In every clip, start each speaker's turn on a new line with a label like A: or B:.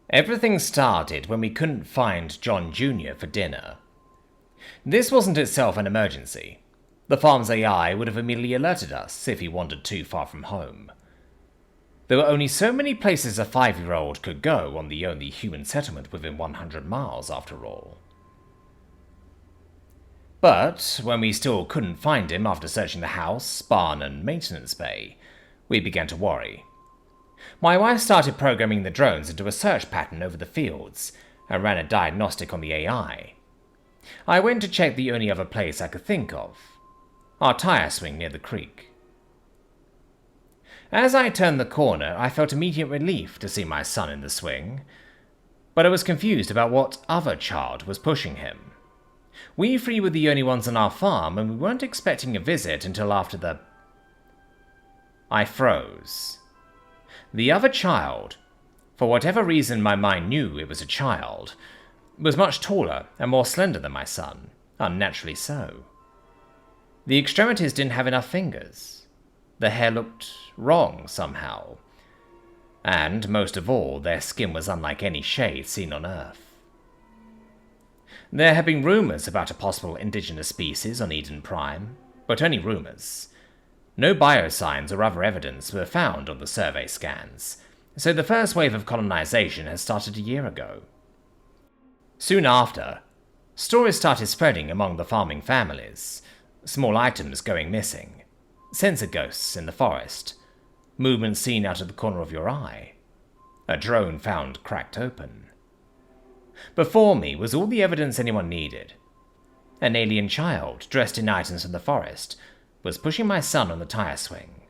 A: Everything started when we couldn't find John Jr. for dinner. This wasn't itself an emergency. The farm's AI would have immediately alerted us if he wandered too far from home. There were only so many places a 5-year-old could go on the only human settlement within 100 miles, after all. But when we still couldn't find him after searching the house, barn, and maintenance bay, we began to worry. My wife started programming the drones into a search pattern over the fields and ran a diagnostic on the AI. I went to check the only other place I could think of, our tire swing near the creek. As I turned the corner, I felt immediate relief to see my son in the swing, but I was confused about what other child was pushing him. We three were the only ones on our farm, and we weren't expecting a visit until after the... I froze. The other child, for whatever reason my mind knew it was a child, was much taller and more slender than my son, unnaturally so. The extremities didn't have enough fingers. The hair looked wrong somehow. And, most of all, their skin was unlike any shade seen on Earth. There had been rumours about a possible indigenous species on Eden Prime, but only rumours. No biosigns or other evidence were found on the survey scans, so the first wave of colonization had started a year ago. Soon after, stories started spreading among the farming families, small items going missing, sensor ghosts in the forest, movement seen out of the corner of your eye, a drone found cracked open. Before me was all the evidence anyone needed. An alien child, dressed in items from the forest, was pushing my son on the tire swing.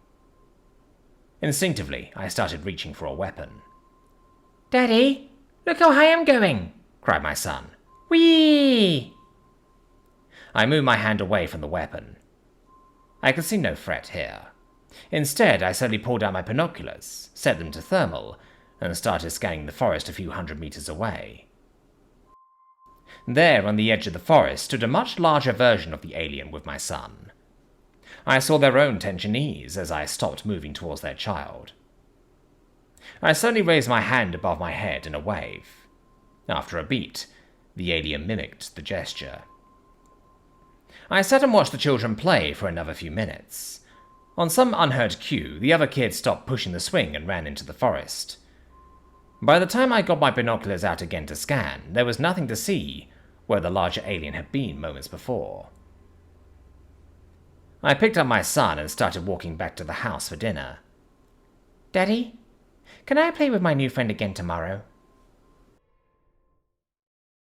A: Instinctively, I started reaching for a weapon. "Daddy, look how high I'm going!" cried my son. "Whee!" I moved my hand away from the weapon. I could see no threat here. Instead, I slowly pulled out my binoculars, set them to thermal, and started scanning the forest a few hundred meters away. There, on the edge of the forest, stood a much larger version of the alien with my son. I saw their own tension ease as I stopped moving towards their child. I slowly raised my hand above my head in a wave. After a beat, the alien mimicked the gesture. I sat and watched the children play for another few minutes. On some unheard cue, the other kids stopped pushing the swing and ran into the forest. By the time I got my binoculars out again to scan, there was nothing to see where the larger alien had been moments before. I picked up my son and started walking back to the house for dinner. "Daddy, can I play with my new friend again tomorrow?"